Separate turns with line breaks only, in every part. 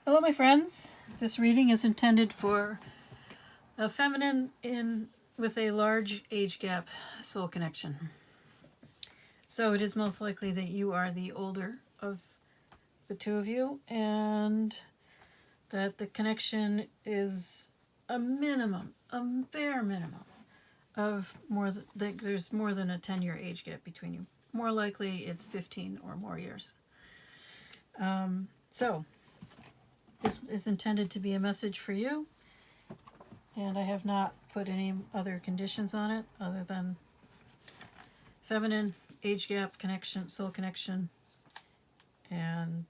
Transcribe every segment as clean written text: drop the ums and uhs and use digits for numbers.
Hello, my friends. This reading is intended for a feminine with a large age gap soul connection. So it is most likely that you are the older of the two of you, and that the connection is a minimum, a bare minimum of there's more than a 10-year age gap between you. More likely it's 15 or more years. So this is intended to be a message for you, and I have not put any other conditions on it other than feminine, age gap, connection, soul connection, and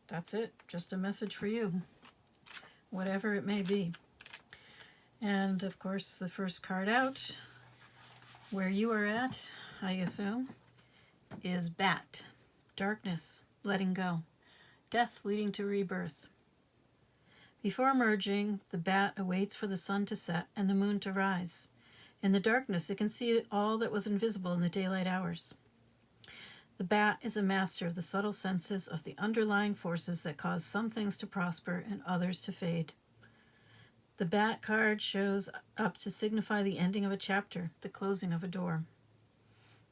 that's it. Just a message for you, whatever it may be. And of course, the first card out, where you are at, I assume, is Bat. Darkness, letting go. Death leading to rebirth. Before emerging, the bat awaits for the sun to set and the moon to rise. In the darkness, it can see all that was invisible in the daylight hours. The bat is a master of the subtle senses of the underlying forces that cause some things to prosper and others to fade. The bat card shows up to signify the ending of a chapter, the closing of a door.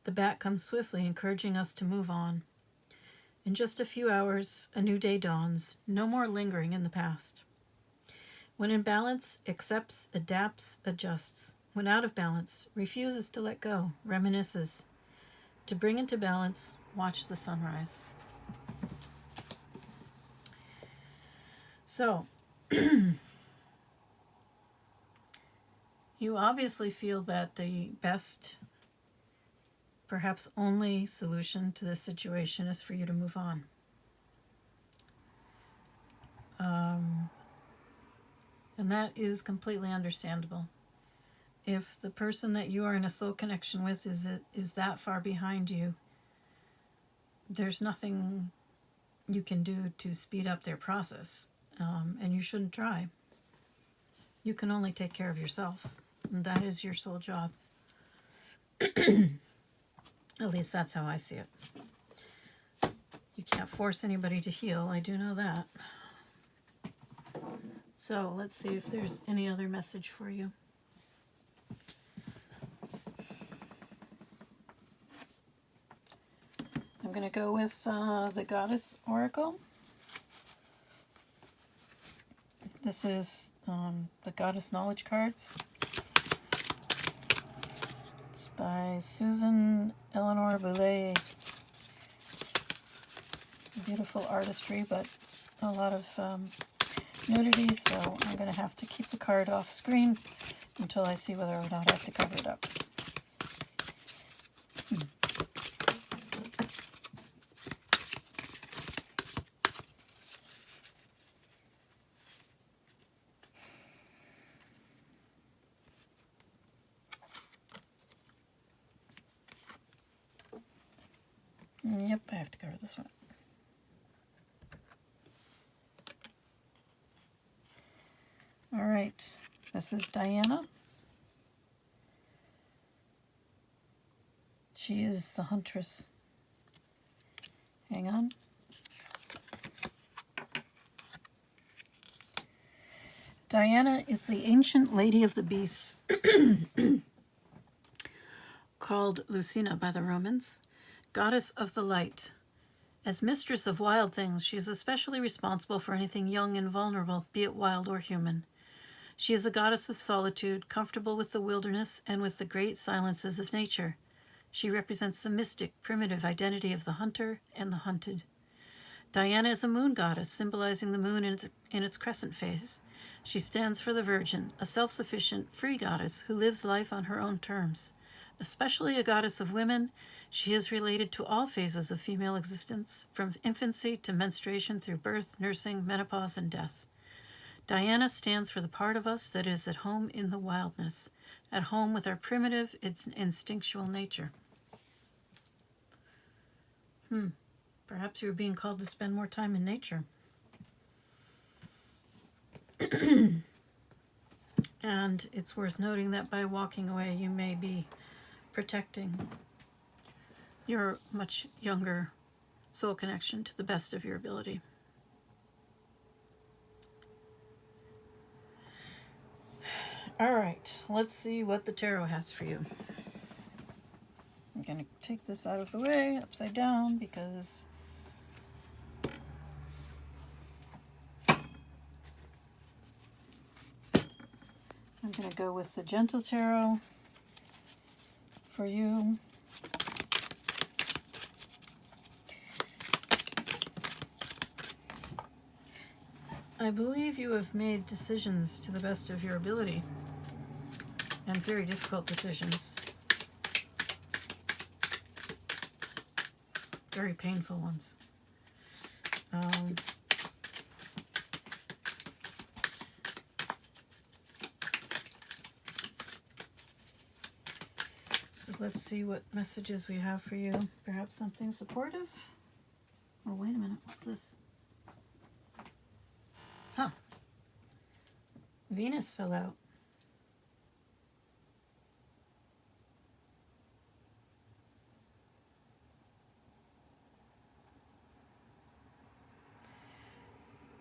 The bat comes swiftly, encouraging us to move on. In just a few hours, a new day dawns, no more lingering in the past. When in balance, accepts, adapts, adjusts. When out of balance, refuses to let go, reminisces. To bring into balance, watch the sunrise. So, you obviously feel that the best, perhaps only solution to this situation is for you to move on. And that is completely understandable. If the person that you are in a soul connection with is that far behind you, there's nothing you can do to speed up their process, and you shouldn't try. You can only take care of yourself, and that is your sole job. At least that's how I see it. You can't force anybody to heal, I do know that. So let's see if there's any other message for you. I'm going to go with the Goddess Oracle. This is the Goddess Knowledge cards. It's by Susan Eleanor Boulay. Beautiful artistry, but a lot of nudity, so I'm going to have to keep the card off screen until I see whether or not I have to cover it up. Yep, I have to cover this one. All right, this is Diana. She is the huntress. Hang on. Diana is the ancient lady of the beasts, called Lucina by the Romans, goddess of the light. As mistress of wild things, she is especially responsible for anything young and vulnerable, be it wild or human. She is a goddess of solitude, comfortable with the wilderness and with the great silences of nature. She represents the mystic, primitive identity of the hunter and the hunted. Diana is a moon goddess, symbolizing the moon in its crescent phase. She stands for the virgin, a self-sufficient, free goddess who lives life on her own terms. Especially a goddess of women, she is related to all phases of female existence, from infancy to menstruation through birth, nursing, menopause, and death. Diana stands for the part of us that is at home in the wildness, at home with our primitive, instinctual nature. Perhaps you're being called to spend more time in nature. And it's worth noting that by walking away, you may be protecting your much younger soul connection to the best of your ability. All right, let's see what the tarot has for you. I'm going to take this out of the way, upside down, because I'm going to go with the Gentle Tarot for you. I believe you have made decisions to the best of your ability, and very difficult decisions. Very painful ones. So let's see what messages we have for you. Perhaps something supportive? Oh, wait a minute. What's this? Huh. Venus fell out.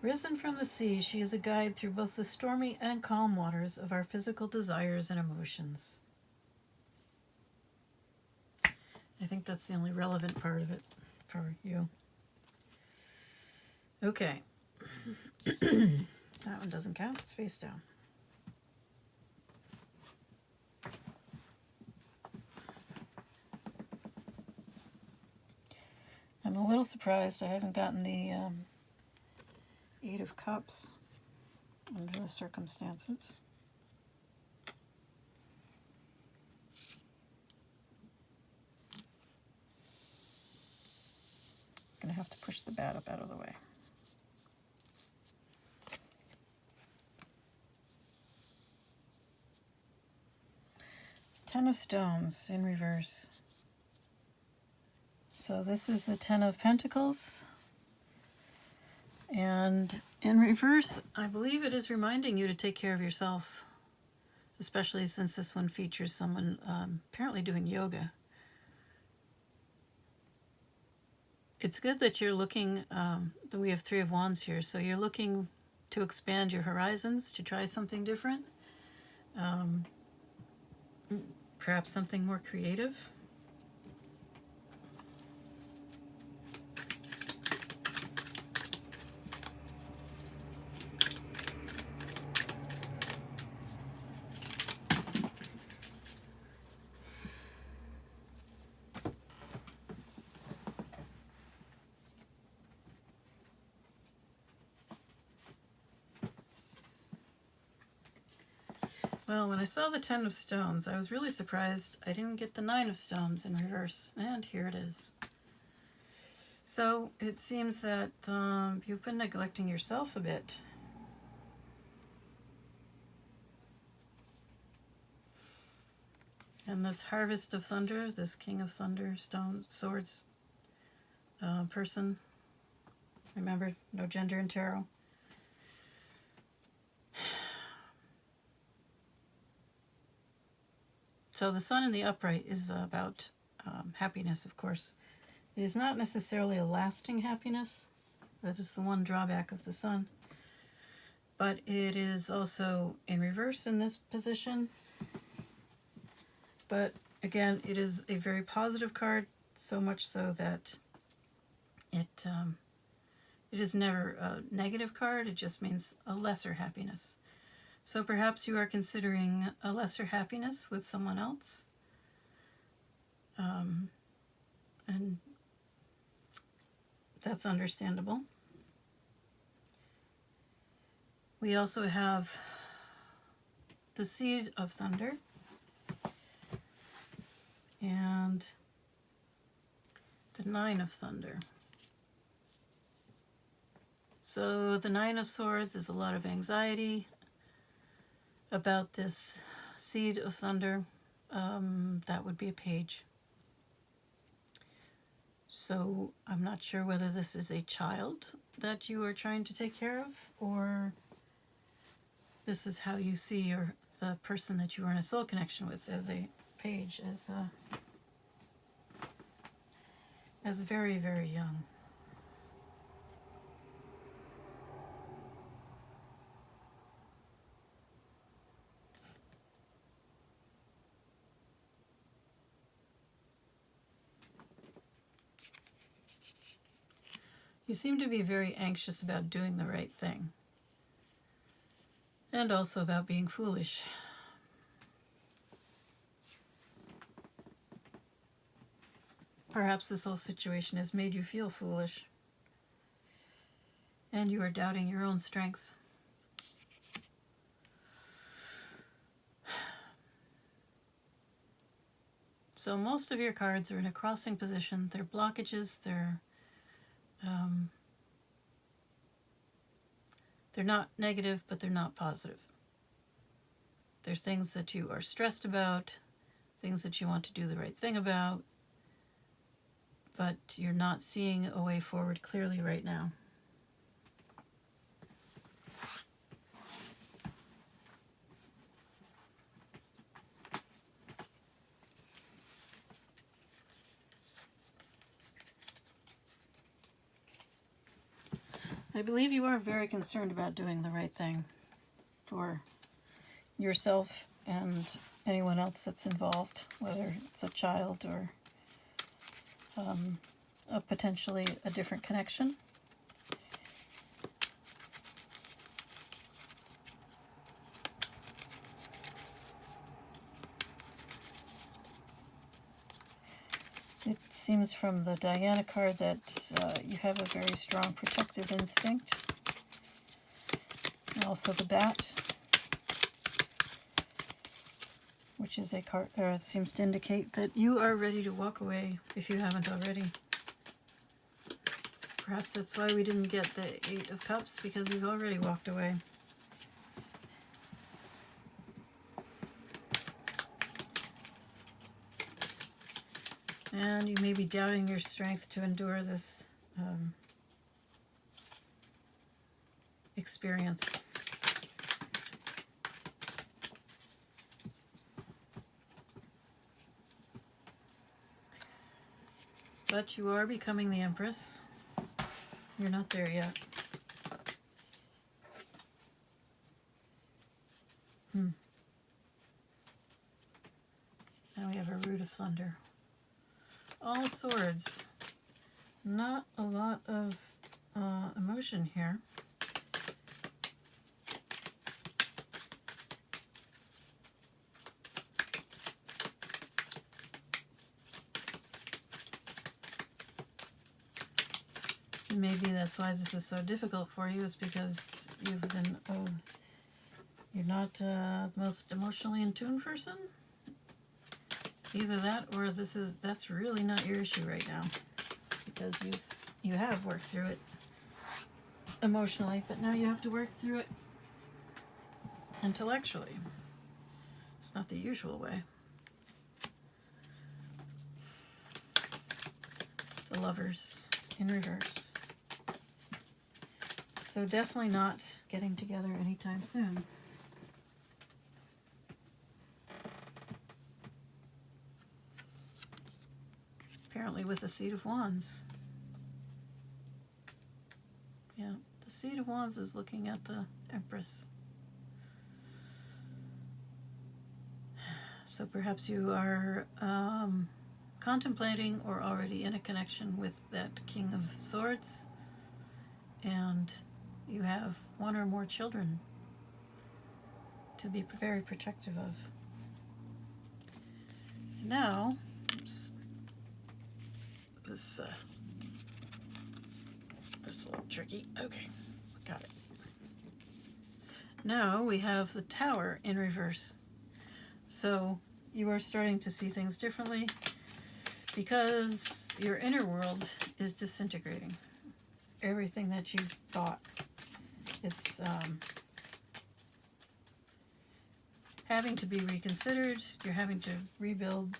Risen from the sea, she is a guide through both the stormy and calm waters of our physical desires and emotions. I think that's the only relevant part of it for you. Okay. That one doesn't count. It's face down. I'm a little surprised I haven't gotten the Eight of Cups under the circumstances. Gonna have to push the bat up out of the way. Ten of Stones in reverse. So this is the Ten of Pentacles. And in reverse, I believe it is reminding you to take care of yourself, especially since this one features someone apparently doing yoga. It's good that you're looking, that we have Three of Wands here, so you're looking to expand your horizons, to try something different, perhaps something more creative. Well, when I saw the Ten of Stones, I was really surprised I didn't get the Nine of Stones in reverse, and here it is. So it seems that you've been neglecting yourself a bit. And this Harvest of Thunder, this King of Thunder, Stone, Swords person, remember, no gender in tarot. So the Sun in the upright is about happiness, of course. It is not necessarily a lasting happiness. That is the one drawback of the Sun. But it is also in reverse in this position. But again, it is a very positive card, so much so that it is never a negative card. It just means a lesser happiness. So perhaps you are considering a lesser happiness with someone else. And that's understandable. We also have the Seed of Thunder and the Nine of Thunder. So the Nine of Swords is a lot of anxiety about this Seed of Thunder. That would be a page. So I'm not sure whether this is a child that you are trying to take care of, or this is how you see the person that you are in a soul connection with as a page, as very, very young. You seem to be very anxious about doing the right thing. And also about being foolish. Perhaps this whole situation has made you feel foolish. And you are doubting your own strength. So most of your cards are in a crossing position. They're blockages. They're not negative, but they're not positive. They're things that you are stressed about, things that you want to do the right thing about, but you're not seeing a way forward clearly right now. I believe you are very concerned about doing the right thing for yourself and anyone else that's involved, whether it's a child or potentially a different connection. It seems from the Diana card that you have a very strong protective instinct. And also the bat, which is a card, it seems to indicate that you are ready to walk away if you haven't already. Perhaps that's why we didn't get the Eight of Cups, because you've already walked away. And you may be doubting your strength to endure this experience. But you are becoming the Empress. You're not there yet. Now we have a Root of Thunder. All Swords. Not a lot of emotion here. And maybe that's why this is so difficult for you, is because you've been, you're not the most emotionally in tune person. Either that, or that's really not your issue right now, because you have worked through it emotionally, but now you have to work through it intellectually. It's not the usual way. The Lovers in reverse. So definitely not getting together anytime soon. Apparently with the Seat of Wands. Yeah, the Seat of Wands is looking at the Empress. So perhaps you are contemplating or already in a connection with that King of Swords, and you have one or more children to be very protective of. Now, oops, this is a little tricky. Okay, got it. Now we have the Tower in reverse. So you are starting to see things differently because your inner world is disintegrating. Everything that you thought is having to be reconsidered. You're having to rebuild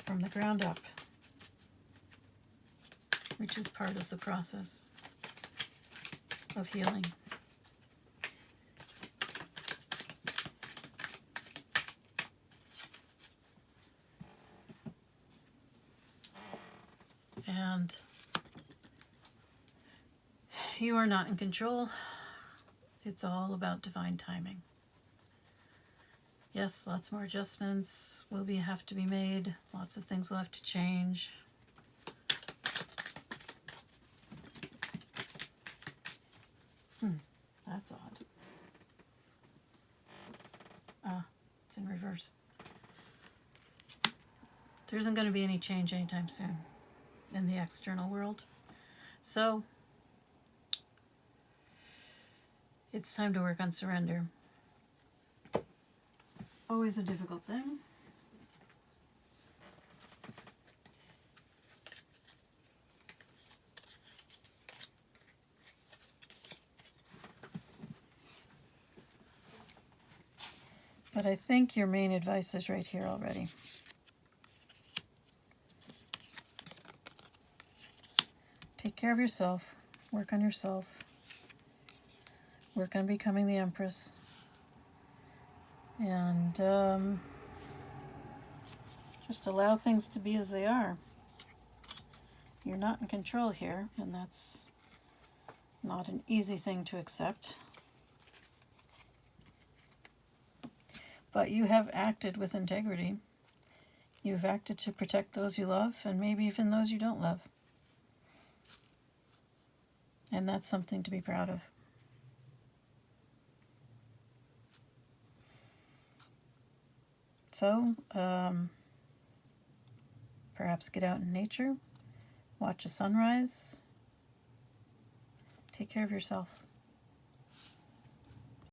from the ground up, which is part of the process of healing. And you are not in control. It's all about divine timing. Yes, lots more adjustments will have to be made. Lots of things will have to change. That's odd. Ah, it's in reverse. There isn't going to be any change anytime soon in the external world. So, it's time to work on surrender. Always a difficult thing. But I think your main advice is right here already. Take care of yourself. Work on yourself. Work on becoming the Empress. And just allow things to be as they are. You're not in control here, and that's not an easy thing to accept. But you have acted with integrity. You've acted to protect those you love, and maybe even those you don't love. And that's something to be proud of. So, perhaps get out in nature, watch a sunrise, take care of yourself.